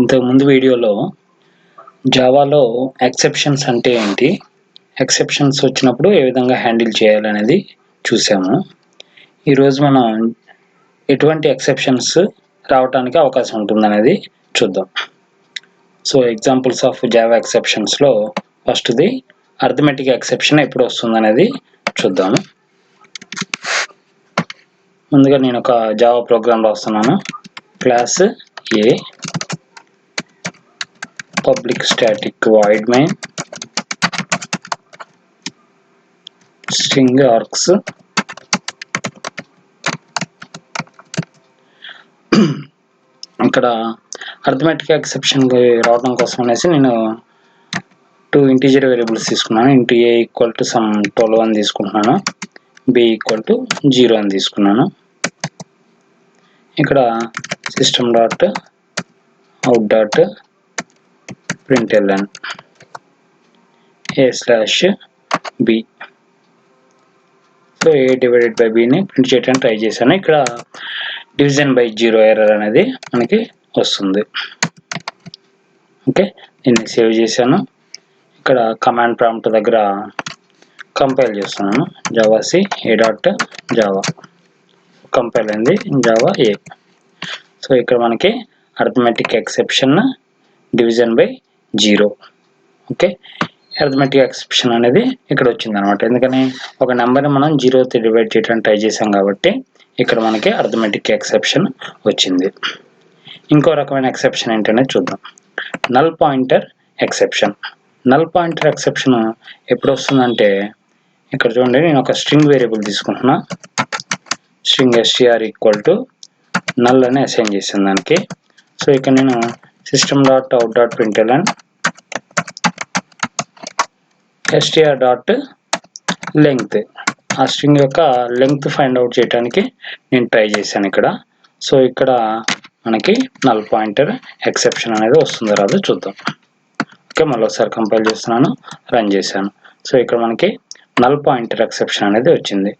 ఇంతకు ముందు వీడియోలో జావాలో ఎక్సెప్షన్స్ అంటే ఏంటి, ఎక్సెప్షన్స్ వచ్చినప్పుడు ఏ విధంగా హ్యాండిల్ చేయాలనేది చూసాము. ఈరోజు మనం ఎటువంటి ఎక్సెప్షన్స్ రావడానికి అవకాశం ఉంటుందనేది చూద్దాం. సో ఎగ్జాంపుల్స్ ఆఫ్ జావా ఎక్సెప్షన్స్లో ఫస్ట్ది అర్థమెటిక్ ఎక్సెప్షన్ ఎప్పుడు వస్తుందనేది చూద్దాము. ముందుగా నేను ఒక జావా ప్రోగ్రామ్ రాస్తున్నాను. క్లాస్ ఏ public static void main string args ఇక్కడ అర్థమెటిక్ ఎక్సెప్షన్ రావడం కోసం అనేసి నేను 2 ఇంటీజర్ వేరియబుల్స్ తీసుకున్నాను. Into a equal to some 12 అని తీసుకుంటున్నాను, b ఈక్వల్ టు 0 అని తీసుకున్నాను. ఇక్కడ system dot out dot println a/b. So a divided by b ని ప్రింట్ చేయడానికి ట్రై చేశాను. ఇక్కడ డివిజన్ బై 0 ఎర్రర్ అనేది మనకి వస్తుంది. ఓకే, దీన్ని సేవ్ చేశాను. ఇక్కడ కమాండ్ ప్రాంప్ట్ దగ్గర కంపైల్ చేస్తున్నాను. జావాc a.java కంపైల్ అయింది జావా ఏ. సో ఇక్కడ మనకి arithmetic exception division by 0. Okay, arithmetic exception అనేది ఇక్కడ వచ్చింది అనమాట. ఎందుకని ఒక నెంబర్ని మనం 0తో డివైడ్ చేయడానికి ట్రై చేసాం కాబట్టి ఇక్కడ మనకి అర్థమెటిక్ ఎక్సెప్షన్ వచ్చింది. ఇంకో రకమైన ఎక్సెప్షన్ ఏంటనేది చూద్దాం. Null pointer exception. Null pointer exception ఎప్పుడు వస్తుందంటే ఇక్కడ చూడండి, నేను ఒక స్ట్రింగ్ వేరియబుల్ తీసుకుంటున్నా. String str equal to null అని అసైన్ చేసాను దానికి. సో ఇక్కడ నేను system dot out dot println str dot length, ఆ స్ట్రింగ్ యొక్క లెంగ్త్ ఫైండ్ అవుట్ చేయడానికి నేను ట్రై చేశాను ఇక్కడ. సో ఇక్కడ మనకి నల్ పాయింటర్ ఎక్సెప్షన్ అనేది వస్తుందో రాదో చూద్దాం. ఓకే, మళ్ళీ ఒకసారి కంపైల్ చేస్తున్నాను, రన్ చేశాను. సో ఇక్కడ మనకి నల్ పాయింటర్ ఎక్సెప్షన్ అనేది వచ్చింది.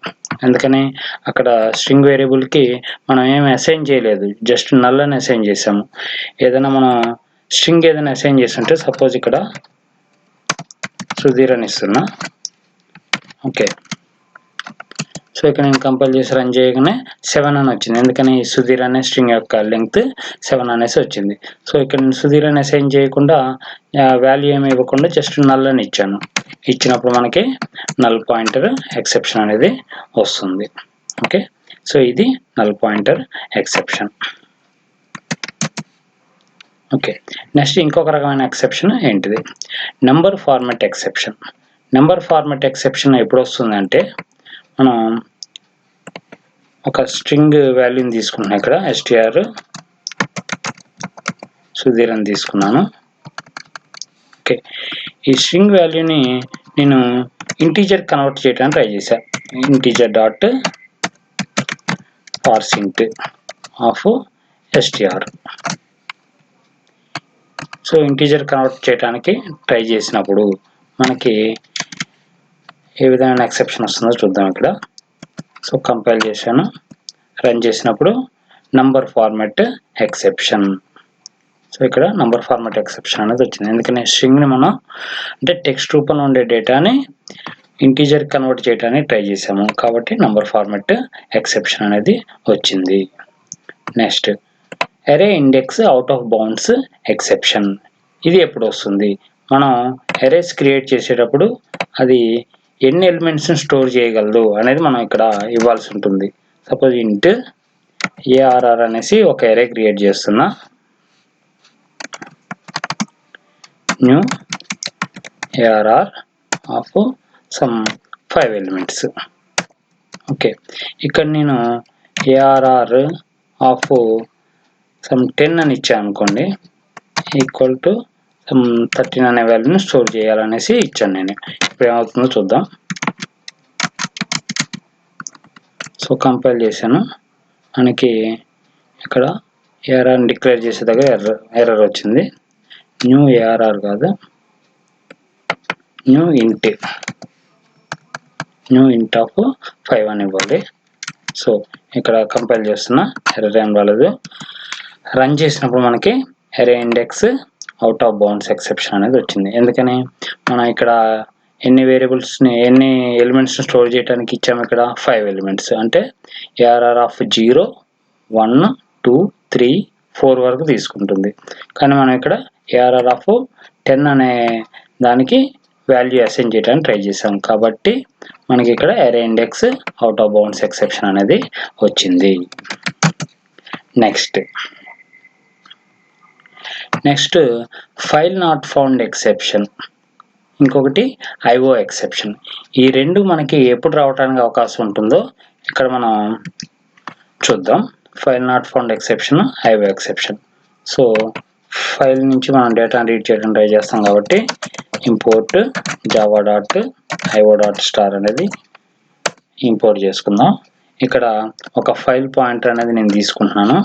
ఎందుకని అక్కడ స్ట్రింగ్ వేరియబుల్కి మనం ఏమి అసైన్ చేయలేదు, జస్ట్ నల్ అని అసైన్ చేసాము. ఏదైనా మనం స్ట్రింగ్ ఏదైనా అసైన్ చేస్తుంటే సపోజ్ ఇక్కడ సుధీర్ అని ఇస్తున్నా. ఓకే, సో ఇక్కడ నేను కంపైల్ చేసి రన్ చేయగానే 7 అని వచ్చింది. ఎందుకని సుధీర్ అనే స్ట్రింగ్ యొక్క లెంగ్త్ 7 అనేసి వచ్చింది. సో ఇక్కడ నేను సుధీర్ అని అసైన్ చేయకుండా వాల్యూ ఏమి ఇవ్వకుండా జస్ట్ నల్ అని ఇచ్చాను. ఇచ్చినప్పుడు మనకి నల్ పాయింటర్ ఎక్సెప్షన్ అనేది వస్తుంది. ఓకే, సో ఇది null pointer exception. Okay, next ఇంకొక రకమైన ఎక్సెప్షన్ ఏంటిది, number format exception. Number format exception ఎప్పుడు వస్తుందంటే మనం ఒక స్ట్రింగ్ వాల్యూని తీసుకున్నాను. ఇక్కడ str సుధీర్ అని తీసుకున్నాను. ఓకే, ఈ స్ట్రింగ్ వాల్యూని నేను ఇంటీజర్ కన్వర్ట్ చేయడానికి ట్రై చేశాను. Integer dot parse int of str. So integer convert చేయడానికి ట్రై చేసినప్పుడు మనకి ఏ విధమైన ఎక్సెప్షన్ వస్తుందో చూద్దాం ఇక్కడ. సో కంపైల్ చేశాను, రన్ చేసినప్పుడు నంబర్ ఫార్మాట్ ఎక్సెప్షన్. సో ఇక్కడ నంబర్ ఫార్మాట్ ఎక్సెప్షన్ అనేది వచ్చింది. ఎందుకని స్ట్రింగ్ని మనం అంటే టెక్స్ట్ రూపంలో ఉండే డేటాని ఇంటీజర్ కన్వర్ట్ చేయడానికి ట్రై చేసాము కాబట్టి నంబర్ ఫార్మాట్ ఎక్సెప్షన్ అనేది వచ్చింది. నెక్స్ట్ అరే index out of bounds exception. ఇది ఎప్పుడు వస్తుంది, మనం అరేస్ క్రియేట్ చేసేటప్పుడు అది ఎన్ని ఎలిమెంట్స్ని స్టోర్ చేయగలదు అనేది మనం ఇక్కడ ఇవ్వాల్సి ఉంటుంది. సపోజ్ ఇంట్ ARR అనేసి ఒక అరే క్రియేట్ చేస్తున్నా. New ARR of some 5 elements. Okay, ఇక్కడ నేను ARR ఆఫ్ సమ్ 10 అని ఇచ్చాను అనుకోండి, ఈక్వల్ టు సమ్ 13 అనే వాల్యూని స్టోర్ చేయాలనేసి ఇచ్చాను నేను. ఇప్పుడు ఏమవుతుందో చూద్దాం. సో కంపైల్ చేశాను, మనకి ఇక్కడ ARR డిక్లేర్ చేసే దగ్గర ఎర్రర్ వచ్చింది. న్యూ ARR కాదు, న్యూ ఇంట్ ఆఫ్ 5 అని ఇవ్వాలి. సో ఇక్కడ కంపైల్ చేస్తున్నా, ఎర్రర్ ఏం రాలేదు. రన్ చేసినప్పుడు మనకి అరే index out of bounds exception అనేది వచ్చింది. ఎందుకని మనం ఇక్కడ ఎన్ని వేరియబుల్స్ని ఎన్ని ఎలిమెంట్స్ని స్టోర్ చేయడానికి ఇచ్చాము, ఇక్కడ 5 ఎలిమెంట్స్ అంటే ఏఆర్ఆర్ ఆఫ్ 0 1 2 3 4 వరకు తీసుకుంటుంది. కానీ మనం ఇక్కడ ఏఆర్ఆర్ ఆఫ్ 10 అనే దానికి వాల్యూ అసైన్ చేయడానికి ట్రై చేసాం కాబట్టి మనకి ఇక్కడ అరే index out of bounds exception అనేది వచ్చింది. Next file not found exception, ఇంకొకటి ఐఓ ఎక్సెప్షన్. ఈ రెండు మనకి ఎప్పుడు రావడానికి అవకాశం ఉంటుందో ఇక్కడ మనం చూద్దాం. File not found exception, IO exception. So file నుంచి మనం డేటాను రీడ్ చేయడం ట్రై చేస్తాం కాబట్టి import Java dot IO dot star అనేది ఇంపోర్ట్ చేసుకుందాం. ఇక్కడ ఒక ఫైల్ పాయింటర్ అనేది నేను తీసుకుంటున్నాను.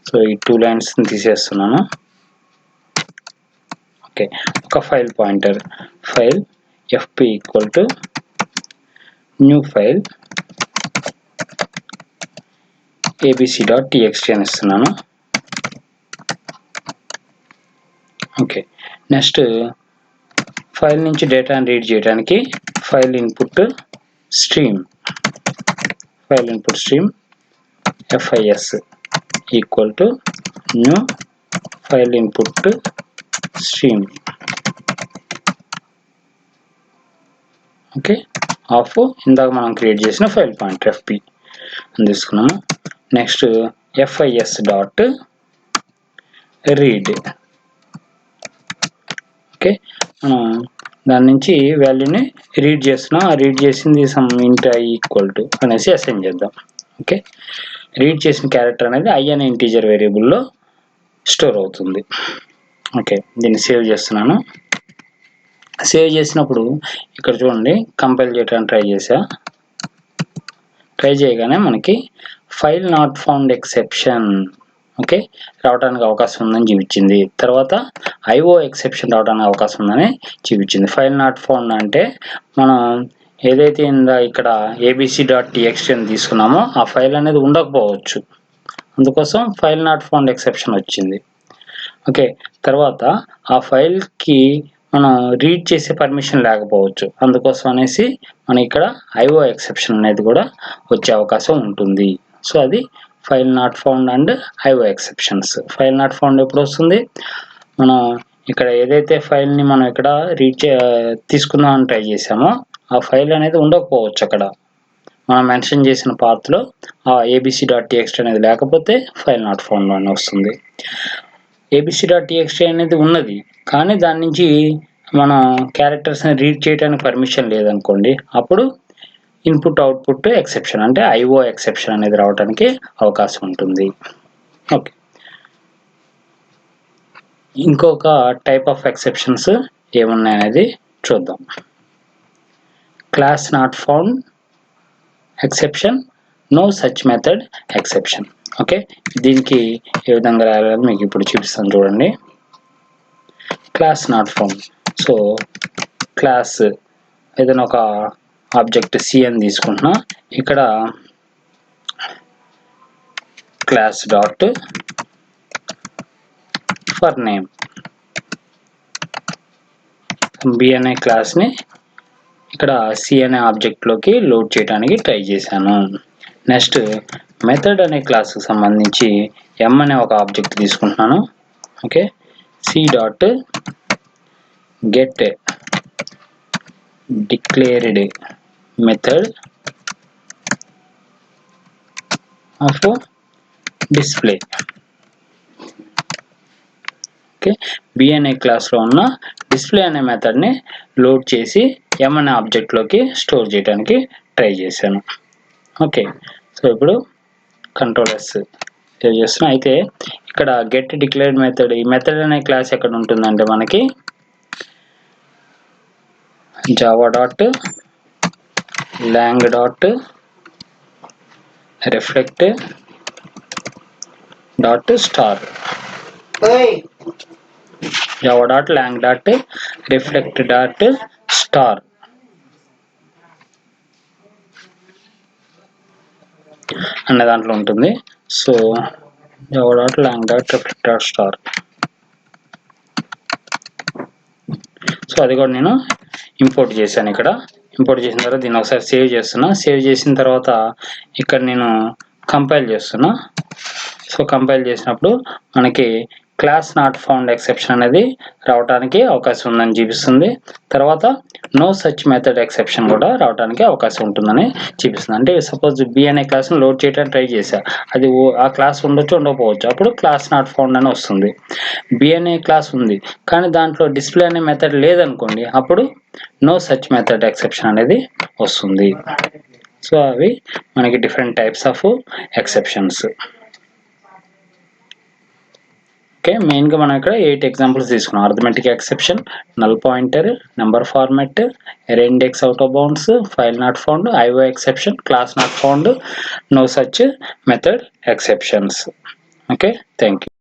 సో ఈ 2 లైన్స్ని తీసేస్తున్నాను. ఓకే, ఒక file pointer file fp equal to new file abc.txt అని ఇస్తున్నాను. ఓకే, నెక్స్ట్ ఫైల్ నుంచి డేటాను రీడ్ చేయడానికి file input stream FIS equal to new file input stream. Okay, of ఇందాక మనం క్రియేట్ చేసిన ఫైల్ పాయింటర్ fp అని తీసుకున్నాము. Next FIS dot read. Okay, మనం దాని నుంచి వాల్యూని రీడ్ చేస్తున్నాం. ఆ రీడ్ చేసింది సమ్ ఇంట్ i ఈక్వల్ టు అనేసి అసైన్ చేద్దాం. ఓకే, రీడ్ చేసిన క్యారెక్టర్ అనేది i అనే ఇంటీజర్ వేరియబుల్లో స్టోర్ అవుతుంది. ఓకే, దీన్ని సేవ్ చేస్తున్నాను. సేవ్ చేసినప్పుడు ఇక్కడ చూడండి, కంపైల్ చేయడానికి ట్రై చేయగానే మనకి file not found exception okay రావడానికి అవకాశం ఉందని చూపించింది. తర్వాత ఐఓ ఎక్సెప్షన్ రావడానికి అవకాశం ఉందని చూపించింది. ఫైల్ నాట్ ఫౌండ్ అంటే మనం ఏదైతే ఇక్కడ abc.txt అని తీసుకున్నామో ఆ ఫైల్ అనేది ఉండకపోవచ్చు, అందుకోసం ఫైల్ నాట్ ఫౌండ్ ఎక్సెప్షన్ వచ్చింది. ఓకే, తర్వాత ఆ ఫైల్కి మనం రీడ్ చేసే పర్మిషన్ లేకపోవచ్చు, అందుకోసం అనేసి మనం ఇక్కడ ఐఓ ఎక్సెప్షన్ అనేది కూడా వచ్చే అవకాశం ఉంటుంది. సో అది file not found and IO exceptions. File not found ఎప్పుడు వస్తుంది, మనం ఇక్కడ ఏదైతే ఫైల్ని మనం ఇక్కడ తీసుకుందామని ట్రై చేసామో ఆ ఫైల్ అనేది ఉండకపోవచ్చు. అక్కడ మనం మెన్షన్ చేసిన పాత్లో ఆ abc.txt అనేది లేకపోతే ఫైల్ నాట్ ఫౌండ్ అని వస్తుంది. abc.txt అనేది ఉన్నది కానీ దాని నుంచి మనం క్యారెక్టర్స్ని రీడ్ చేయడానికి పర్మిషన్ లేదనుకోండి, అప్పుడు ఇన్పుట్ అవుట్పుట్ ఎక్సెప్షన్ అంటే ఐఓ ఎక్సెప్షన్ అనేది రావడానికి అవకాశం ఉంటుంది. ఓకే, ఇంకొక టైప్ ఆఫ్ ఎక్సెప్షన్స్ ఏమున్నాయి అనేది చూద్దాం. Class not found exception, no such method exception. Okay, దీనికి ఏ విధంగా రాయాలని మీకు ఇప్పుడు చూపిస్తాను చూడండి. Class not found. So class ఏదైనా ఒక ఆబ్జెక్ట్ సి అని తీసుకుంటున్నా, ఇక్కడ class dot for name B అనే క్లాస్ని ఇక్కడ సి అనే ఆబ్జెక్ట్లోకి లోడ్ చేయడానికి ట్రై చేశాను. నెక్స్ట్ మెథడ్ అనే క్లాస్కి సంబంధించి ఎం అనే ఒక ఆబ్జెక్ట్ తీసుకుంటున్నాను. Okay, C dot get declared method of display. Okay, B అనే క్లాస్లో ఉన్న డిస్ప్లే అనే మెథడ్ని లోడ్ చేసి ఎం అనే ఆబ్జెక్ట్లోకి స్టోర్ చేయడానికి ట్రై చేశాను. ఓకే, సో ఇప్పుడు కంట్రోల్-S సేవ్ చేస్తున్నాం. అయితే ఇక్కడ గెట్ డిక్లేర్డ్ మెథడ్, ఈ మెథడ్ అనే క్లాస్ ఎక్కడ ఉంటుందంటే మనకి Java dot long dot reflect dot star. Java dot long dot reflect dot star అన్న దాంట్లో ఉంటుంది. So java.lang.reflect.star. సో అది కూడా నేను ఇంపోర్ట్ చేశాను. ఇక్కడ ఇంపోర్ట్ చేసిన తర్వాత దీన్ని ఒకసారి సేవ్ చేస్తున్నా. సేవ్ చేసిన తర్వాత ఇక్కడ నేను కంపైల్ చేస్తున్నా. సో కంపైల్ చేసినప్పుడు మనకి క్లాస్ నాట్ ఫౌండ్ ఎక్సెప్షన్ అనేది రావడానికి అవకాశం ఉందని చూపిస్తుంది. తర్వాత నో సచ్ మెథడ్ ఎక్సెప్షన్ కూడా రావడానికి అవకాశం ఉంటుందని చూపిస్తుంది. అంటే సపోజ్ బి అనే క్లాస్ను లోడ్ చేయడానికి ట్రై చేశా, అది ఆ క్లాస్ ఉండొచ్చు ఉండకపోవచ్చు, అప్పుడు క్లాస్ నాట్ ఫౌండ్ అని వస్తుంది. బి అనే క్లాస్ ఉంది కానీ దాంట్లో డిస్ప్లే అనే మెథడ్ లేదనుకోండి, అప్పుడు నో సచ్ మెథడ్ ఎక్సెప్షన్ అనేది వస్తుంది. సో అవి మనకి different types of exceptions. Okay, మెయిన్గా మనం ఇక్కడ 8 ఎగ్జాంపుల్స్ తీసుకున్నాం. Arithmetic exception, null pointer, number format, array index out of bounds, file not found, IO exception, class not found, no such method exceptions. Okay, thank you.